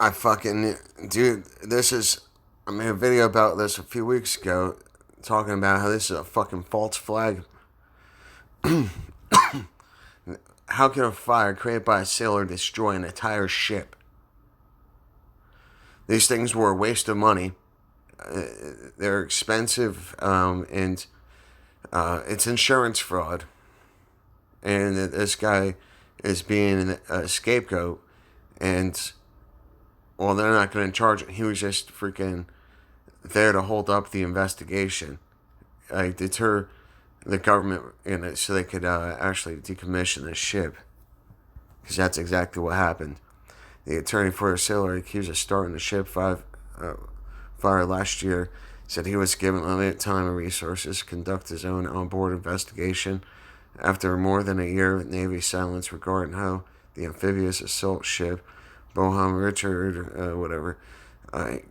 Dude, I made a video about this a few weeks ago, talking about how this is a fucking false flag. How can a fire created by a sailor destroy an entire ship? These things were a waste of money. They're expensive, and it's insurance fraud. And this guy is being a scapegoat, and well, they're not going to charge him. He was just freaking there to hold up the investigation, like deter the government in it, so they could actually decommission the ship. Because that's exactly what happened. The attorney for a sailor accused of starting the ship fire last year said he was given limited time and resources to conduct his own onboard investigation. After more than a year of Navy silence regarding how the amphibious assault ship Bonhomme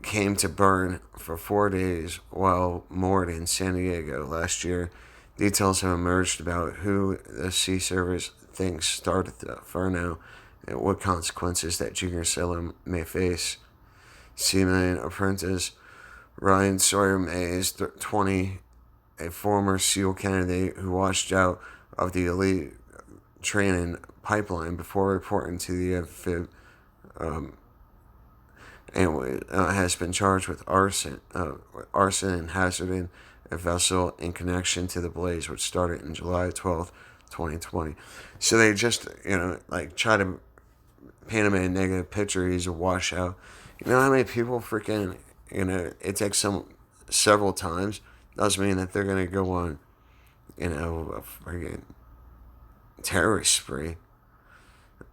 came to burn for 4 days while moored in San Diego last year. Details have emerged about who the Sea Service thinks started the inferno and what consequences that junior sailor may face. Seaman apprentice Ryan Sawyer Mays, 20, a former SEAL candidate who washed out of the elite training pipeline before reporting to the amphib, has been charged with arson and hazarding a vessel in connection to the blaze, which started in July 12th, 2020. So they just, try to paint him in a negative picture. He's a washout. You know how many people freaking, it takes them several times. Doesn't mean that they're going to go on, a freaking terrorist spree.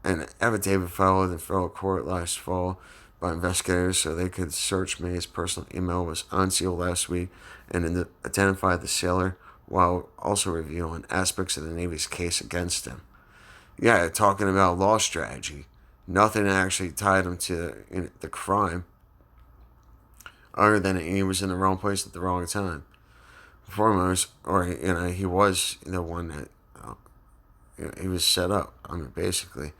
An affidavit filed in federal court last fall by investigators so they could search May's personal email was unsealed last week and identified the sailor while also revealing aspects of the Navy's case against him. Yeah, talking about law strategy. Nothing actually tied him to the crime other than he was in the wrong place at the wrong time. Foremost, or, he was the one that, he was set up. I mean, basically.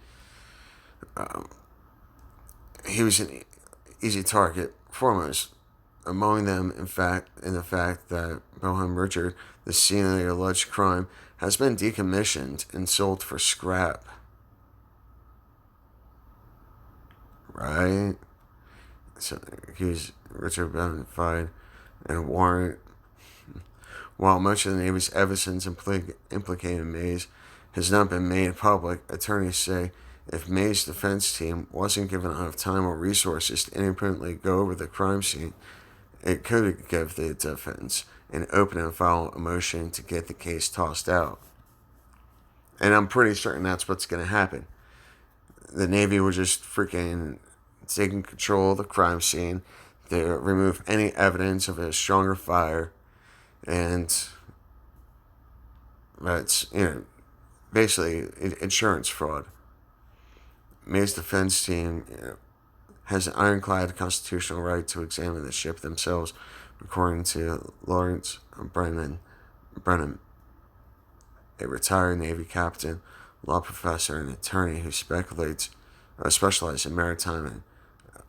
He was an easy target. Foremost, among them, in the fact that Bonhomme Richard, the scene of the alleged crime, has been decommissioned and sold for scrap. Right? So he's Richard identified and a warrant. While much of the Navy's evidence implicating Mays has not been made public, attorneys say if May's defense team wasn't given enough time or resources to independently go over the crime scene, it could give the defense an open and file a motion to get the case tossed out. And I'm pretty certain that's what's going to happen. The Navy will just freaking taking control of the crime scene. They remove any evidence of a stronger fire, and that's basically insurance fraud. May's defense team has an ironclad constitutional right to examine the ship themselves, according to Lawrence Brennan, a retired Navy captain, law professor, and attorney who specializes in maritime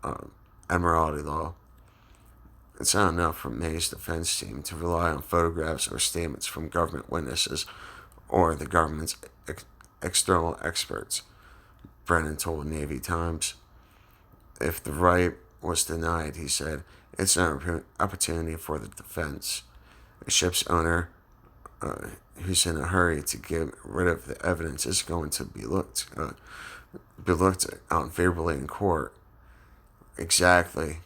and admiralty law. It's not enough for May's defense team to rely on photographs or statements from government witnesses or the government's external experts, Brennan told Navy Times. If the right was denied, he said, it's an opportunity for the defense. A ship's owner who's in a hurry to get rid of the evidence is going to be looked unfavorably in court. Exactly.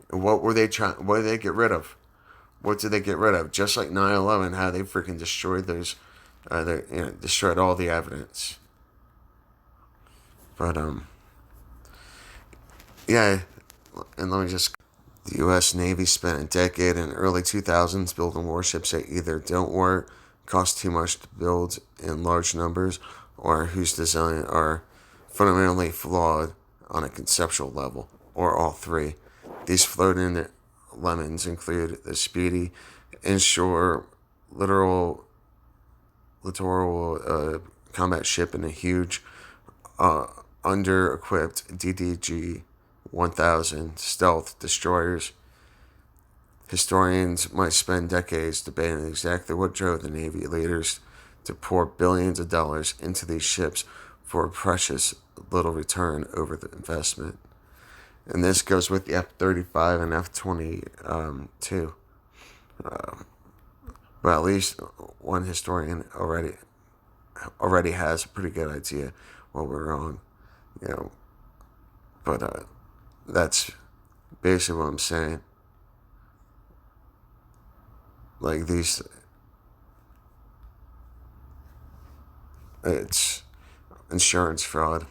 What were they trying? What did they get rid of? What did they get rid of? Just like 9/11, how they freaking destroyed destroyed all the evidence. But yeah, and let me just. The U.S. Navy spent a decade in the early 2000s building warships that either don't work, cost too much to build in large numbers, or whose design are fundamentally flawed on a conceptual level, or all three. These floating lemons include the speedy inshore littoral combat ship and a huge under-equipped DDG 1000 stealth destroyers. Historians might spend decades debating exactly what drove the Navy leaders to pour billions of dollars into these ships for a precious little return over the investment. And this goes with the F-35 and F-22. But at least one historian already has a pretty good idea what we're wrong, you know. But that's basically what I'm saying. Like these, it's insurance fraud.